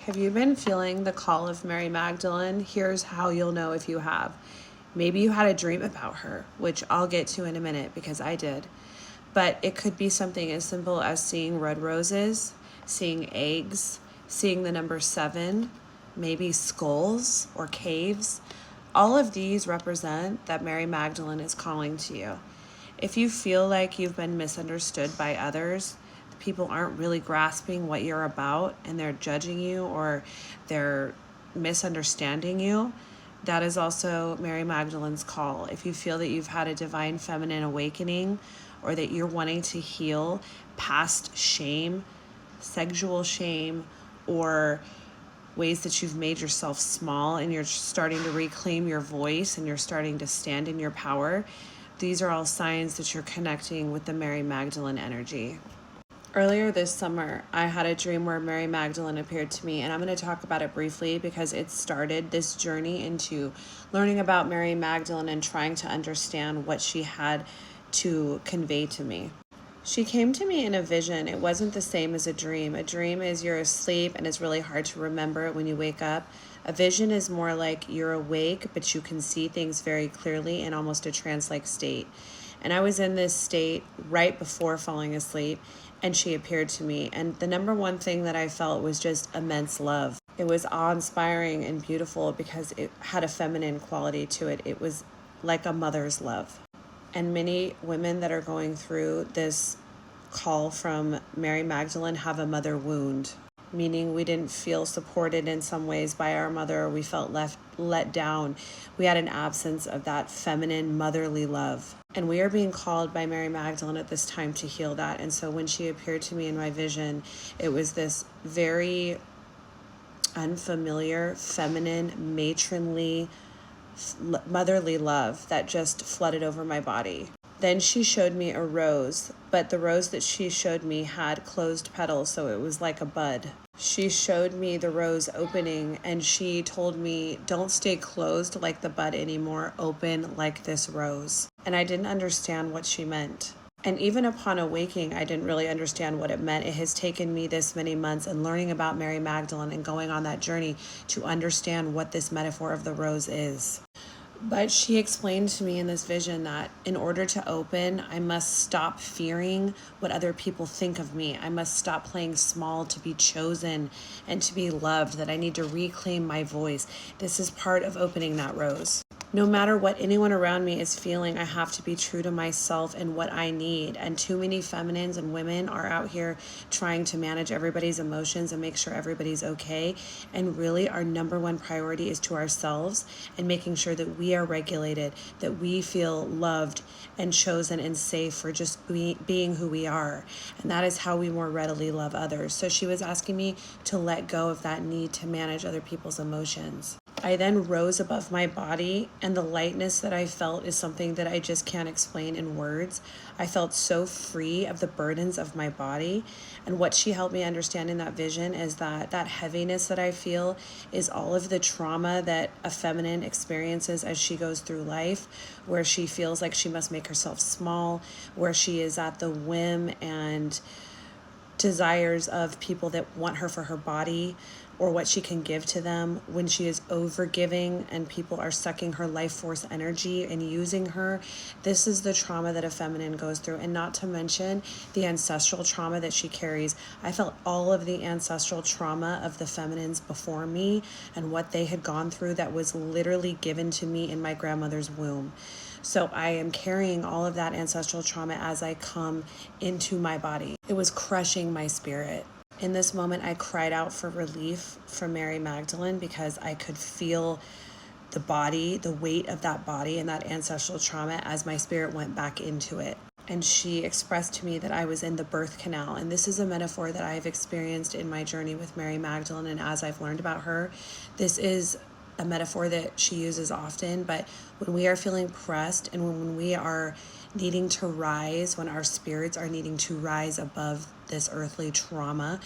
Have you been feeling the call of Mary Magdalene? Here's how you'll know if you have. Maybe you had a dream about her, which I'll get to in a minute because I did. But it could be something as simple as seeing red roses, seeing eggs, seeing the number 7, maybe skulls or caves. All of these represent that Mary Magdalene is calling to you. If you feel like you've been misunderstood by others, people aren't really grasping what you're about and they're judging you or they're misunderstanding you, that is also Mary Magdalene's call. If you feel that you've had a divine feminine awakening or that you're wanting to heal past shame, sexual shame, or ways that you've made yourself small and you're starting to reclaim your voice and you're starting to stand in your power, these are all signs that you're connecting with the Mary Magdalene energy. Earlier this summer, I had a dream where Mary Magdalene appeared to me, and I'm going to talk about it briefly because it started this journey into learning about Mary Magdalene and trying to understand what she had to convey to me. She came to me in a vision. It wasn't the same as a dream. A dream is you're asleep and it's really hard to remember it when you wake up. A vision is more like you're awake, but you can see things very clearly in almost a trance-like state. And I was in this state right before falling asleep, and she appeared to me. And the number one thing that I felt was just immense love. It was awe-inspiring and beautiful because it had a feminine quality to it. It was like a mother's love. And many women that are going through this call from Mary Magdalene have a mother wound, meaning we didn't feel supported in some ways by our mother, or we felt let down. We had an absence of that feminine motherly love. And we are being called by Mary Magdalene at this time to heal that. And so when she appeared to me in my vision, it was this very unfamiliar, feminine, matronly, motherly love that just flooded over my body. Then she showed me a rose, but the rose that she showed me had closed petals, so it was like a bud. She showed me the rose opening, and she told me, don't stay closed like the bud anymore, open like this rose. And I didn't understand what she meant. And even upon awaking, I didn't really understand what it meant. It has taken me this many months and learning about Mary Magdalene and going on that journey to understand what this metaphor of the rose is. But she explained to me in this vision that in order to open, I must stop fearing what other people think of me. I must stop playing small to be chosen and to be loved, that I need to reclaim my voice. This is part of opening that rose. No matter what anyone around me is feeling, I have to be true to myself and what I need. And too many feminines and women are out here trying to manage everybody's emotions and make sure everybody's okay. And really, our number one priority is to ourselves and making sure that we are regulated, that we feel loved and chosen and safe for just being who we are. And that is how we more readily love others. So she was asking me to let go of that need to manage other people's emotions. I then rose above my body, and the lightness that I felt is something that I just can't explain in words. I felt so free of the burdens of my body. And what she helped me understand in that vision is that that heaviness that I feel is all of the trauma that a feminine experiences as she goes through life, where she feels like she must make herself small, where she is at the whim and desires of people that want her for her body or what she can give to them, when she is overgiving and people are sucking her life force energy and using her. This is the trauma that a feminine goes through, and not to mention the ancestral trauma that she carries. I felt all of the ancestral trauma of the feminines before me and what they had gone through that was literally given to me in my grandmother's womb. So I am carrying all of that ancestral trauma as I come into my body. It was crushing my spirit. In this moment, I cried out for relief from Mary Magdalene because I could feel the body, the weight of that body and that ancestral trauma as my spirit went back into it. And she expressed to me that I was in the birth canal. And this is a metaphor that I have experienced in my journey with Mary Magdalene. And as I've learned about her, this is a metaphor that she uses often. But when we are feeling pressed and when we are needing to rise, when our spirits are needing to rise above this earthly trauma,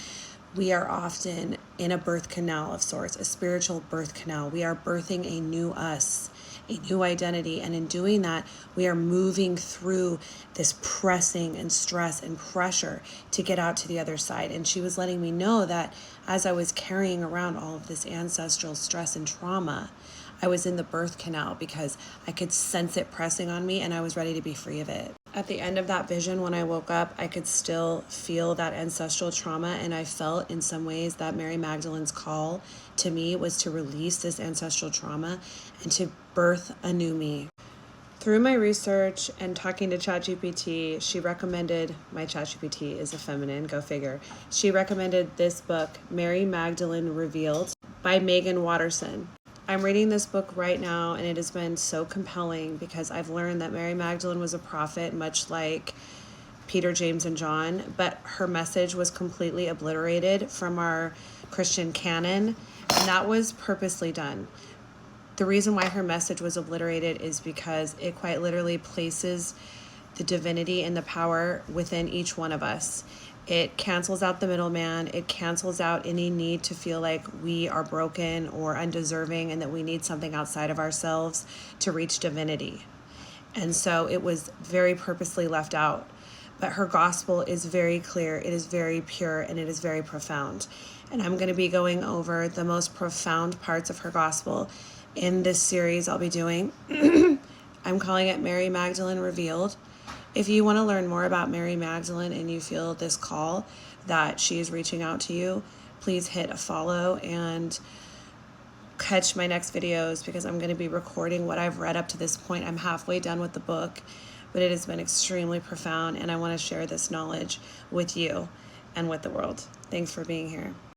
we are often in a birth canal of sorts, a spiritual birth canal. We are birthing a new us, a new identity. And in doing that, we are moving through this pressing and stress and pressure to get out to the other side. And she was letting me know that as I was carrying around all of this ancestral stress and trauma, I was in the birth canal because I could sense it pressing on me and I was ready to be free of it. At the end of that vision, when I woke up, I could still feel that ancestral trauma, and I felt in some ways that Mary Magdalene's call to me was to release this ancestral trauma and to birth a new me. Through my research and talking to ChatGPT, she recommended, my ChatGPT is a feminine, go figure. She recommended this book, Mary Magdalene Revealed by Meggan Watterson. I'm reading this book right now, and it has been so compelling because I've learned that Mary Magdalene was a prophet, much like Peter, James, and John, but her message was completely obliterated from our Christian canon, and that was purposely done. The reason why her message was obliterated is because it quite literally places the divinity and the power within each one of us. It cancels out the middleman. It cancels out any need to feel like we are broken or undeserving and that we need something outside of ourselves to reach divinity. And so it was very purposely left out. But her gospel is very clear, it is very pure, and it is very profound. And I'm going to be going over the most profound parts of her gospel in this series I'll be doing. I'm calling it Mary Magdalene Revealed. If you want to learn more about Mary Magdalene and you feel this call that she is reaching out to you, please hit a follow and catch my next videos because I'm going to be recording what I've read up to this point. I'm halfway done with the book, but it has been extremely profound, and I want to share this knowledge with you and with the world. Thanks for being here.